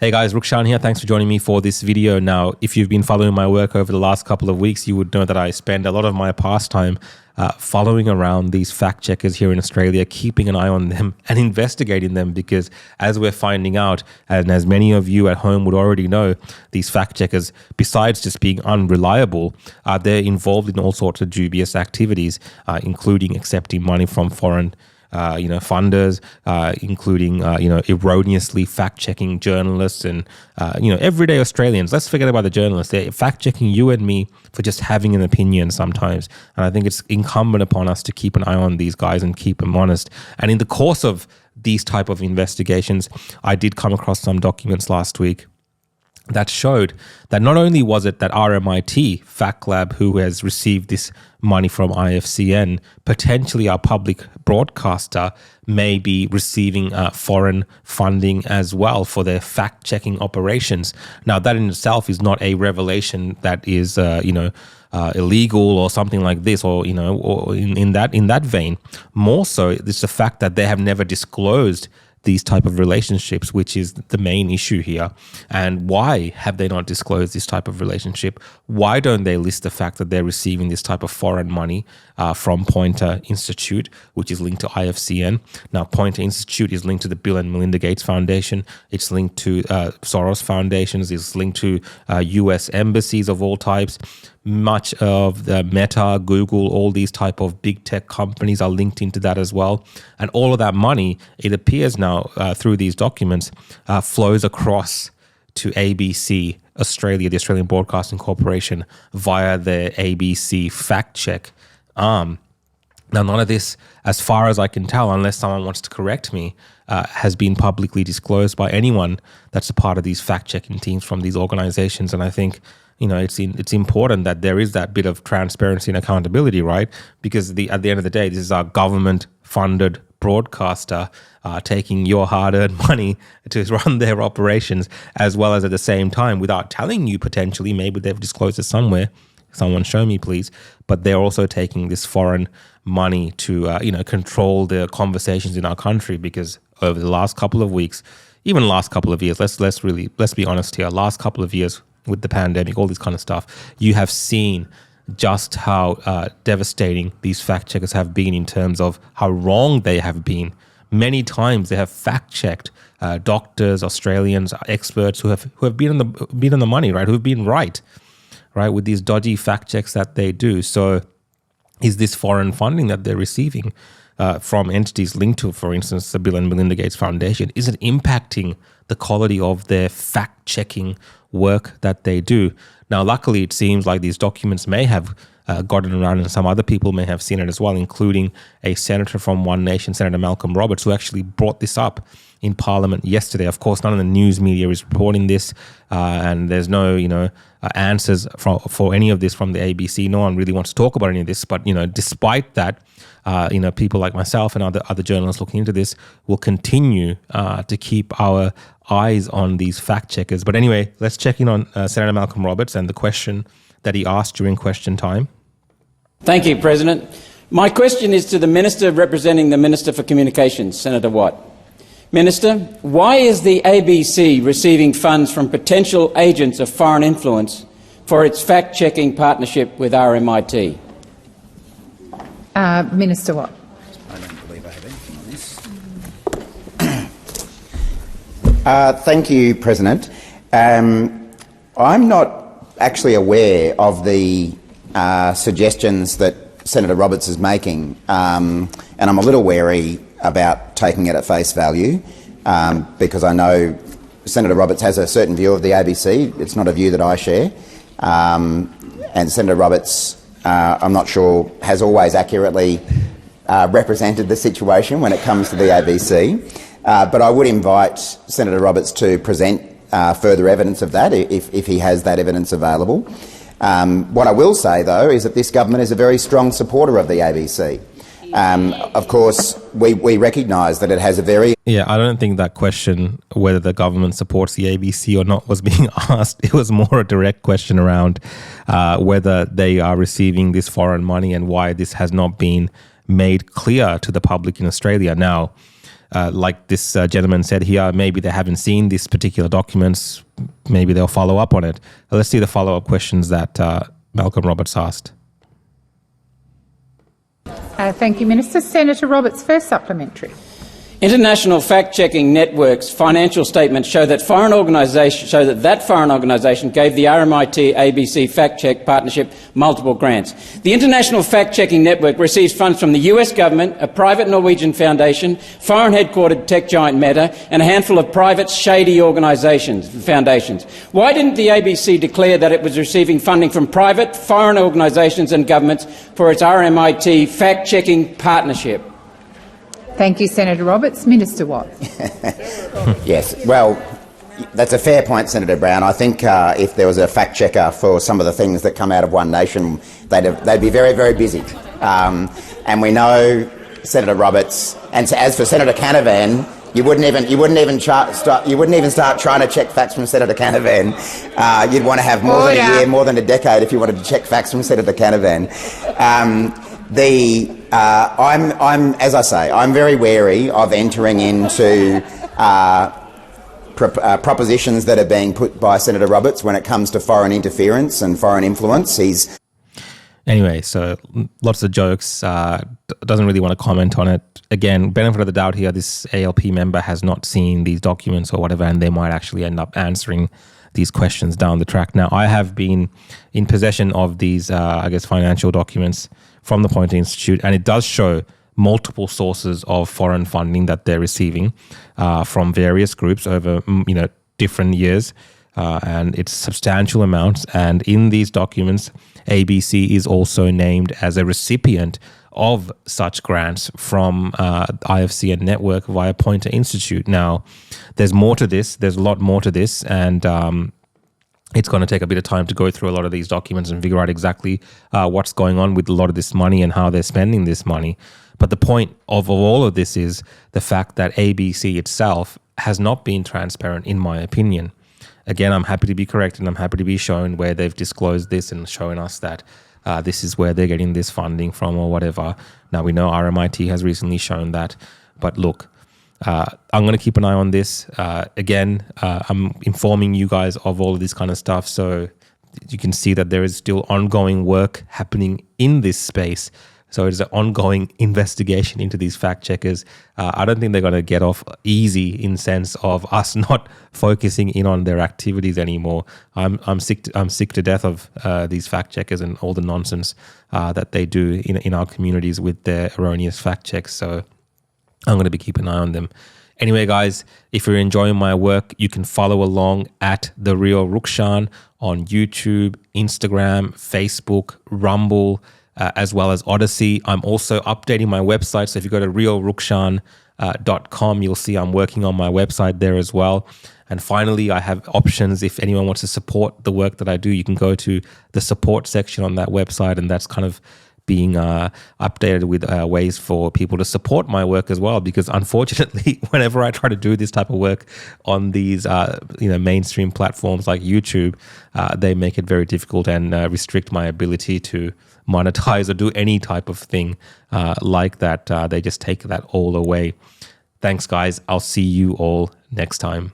Hey guys, Rukshan here. Thanks for joining me for this video. Now, if you've been following my work over the last couple of weeks, you would know that I spend a lot of my pastime following around these fact checkers here in Australia, keeping an eye on them and investigating them, because as we're finding out, and as many of you at home would already know, these fact checkers, besides just being unreliable, they're involved in all sorts of dubious activities, including accepting money from foreign funders, including, erroneously fact-checking journalists and, everyday Australians. Let's forget about the journalists. They're fact-checking you and me for just having an opinion sometimes. And I think it's incumbent upon us to keep an eye on these guys and keep them honest. And in the course of these type of investigations, I did come across some documents last week that showed that not only was it that RMIT FactLab, who has received this money from IFCN, potentially our public broadcaster, may be receiving foreign funding as well for their fact-checking operations. Now, that in itself is not a revelation that is, illegal or something like this, or in that vein. More so, it's the fact that they have never disclosed these type of relationships, which is the main issue here. And why have they not disclosed this type of relationship? Why don't they list the fact that they're receiving this type of foreign money from Poynter Institute, which is linked to IFCN? Now, Poynter Institute is linked to the Bill and Melinda Gates Foundation. It's linked to Soros foundations. It's linked to US embassies of all types. Much of the Meta, Google, all these type of big tech companies are linked into that as well. And all of that money, it appears now through these documents, flows across to ABC Australia, the Australian Broadcasting Corporation, via their ABC fact check arm. Now, none of this, as far as I can tell, unless someone wants to correct me, has been publicly disclosed by anyone that's a part of these fact-checking teams from these organizations. And I think, it's important that there is that bit of transparency and accountability, right? Because at the end of the day, this is our government-funded broadcaster taking your hard-earned money to run their operations, as well as at the same time, without telling you potentially, maybe they've disclosed it somewhere, someone show me please, but they're also taking this foreign money to control the conversations in our country. Because over the last couple of weeks, even last couple of years, let's be honest here, last couple of years with the pandemic, all this kind of stuff, you have seen just how devastating these fact checkers have been in terms of how wrong they have been. Many times they have fact checked doctors, Australians, experts who have been on the money, right? Who've been right with these dodgy fact checks that they do. So is this foreign funding that they're receiving from entities linked to, for instance, the Bill and Melinda Gates Foundation, is it impacting the quality of their fact-checking work that they do? Now, luckily, it seems like these documents may have gotten around, and some other people may have seen it as well, including a senator from One Nation, Senator Malcolm Roberts, who actually brought this up in Parliament yesterday. Of course, none of the news media is reporting this, and there's no, answers for any of this from the ABC. No one really wants to talk about any of this. But despite that, people like myself and other journalists looking into this will continue to keep our eyes on these fact checkers. But anyway, let's check in on Senator Malcolm Roberts and the question that he asked during question time. Thank you, President. My question is to the Minister representing the Minister for Communications, Senator Watt. Minister, why is the ABC receiving funds from potential agents of foreign influence for its fact-checking partnership with RMIT? Minister Watt. I don't believe I have anything on this. Thank you, President. I'm not actually aware of the suggestions that Senator Roberts is making, and I'm a little wary about taking it at face value, because I know Senator Roberts has a certain view of the ABC. It's not a view that I share, and Senator Roberts, I'm not sure, has always accurately represented the situation when it comes to the ABC. But I would invite Senator Roberts to present further evidence of that if he has that evidence available. What I will say, though, is that this government is a very strong supporter of the ABC. Of course, we recognise that it has a very... Yeah, I don't think that question, whether the government supports the ABC or not, was being asked. It was more a direct question around whether they are receiving this foreign money and why this has not been made clear to the public in Australia. Now, like this gentleman said here, maybe they haven't seen these particular documents. Maybe they'll follow up on it. Let's see the follow-up questions that Malcolm Roberts asked. Thank you, Minister. Senator Roberts, first supplementary. International fact-checking networks' financial statements show that foreign organisation gave the RMIT ABC fact-check partnership multiple grants. The International Fact-Checking Network receives funds from the US government, a private Norwegian foundation, foreign-headquartered tech giant Meta, and a handful of private shady foundations. Why didn't the ABC declare that it was receiving funding from private, foreign organisations and governments for its RMIT fact-checking partnership? Thank you, Senator Roberts. Minister Watt. Yes, well, that's a fair point, Senator Brown. I think if there was a fact checker for some of the things that come out of One Nation, they'd be very, very busy. And we know Senator Roberts, and so as for Senator Canavan, you wouldn't even start trying to check facts from Senator Canavan. You'd want to have more than a year, more than a decade, if you wanted to check facts from Senator Canavan. As I say, I'm very wary of entering into propositions that are being put by Senator Roberts when it comes to foreign interference and foreign influence. Anyway, so lots of jokes. Doesn't really want to comment on it. Again, benefit of the doubt here, this ALP member has not seen these documents or whatever, and they might actually end up answering these questions down the track. Now, I have been in possession of these, financial documents from the Poynter Institute, and it does show multiple sources of foreign funding that they're receiving from various groups over different years, and it's substantial amounts. And in these documents, ABC is also named as a recipient of such grants from IFCN network via Poynter Institute. Now, there's more to this. There's a lot more to this, and it's going to take a bit of time to go through a lot of these documents and figure out exactly what's going on with a lot of this money and how they're spending this money. But the point of all of this is the fact that ABC itself has not been transparent, in my opinion. Again, I'm happy to be corrected, and I'm happy to be shown where they've disclosed this and shown us that this is where they're getting this funding from or whatever. Now, we know RMIT has recently shown that. But look, I'm going to keep an eye on this. Again, I'm informing you guys of all of this kind of stuff, so you can see that there is still ongoing work happening in this space. So it's an ongoing investigation into these fact checkers. I don't think they're going to get off easy in sense of us not focusing in on their activities anymore. I'm sick to death of these fact checkers and all the nonsense that they do in our communities with their erroneous fact checks. So I'm going to be keeping an eye on them. Anyway, guys, if you're enjoying my work, you can follow along at The Real Rukshan on YouTube, Instagram, Facebook, Rumble, as well as Odyssey. I'm also updating my website. So if you go to realrukshan.com, you'll see I'm working on my website there as well. And finally, I have options. If anyone wants to support the work that I do, you can go to the support section on that website, and that's kind of being updated with ways for people to support my work as well, because unfortunately, whenever I try to do this type of work on these mainstream platforms like YouTube, they make it very difficult and restrict my ability to monetize or do any type of thing like that. They just take that all away. Thanks, guys. I'll see you all next time.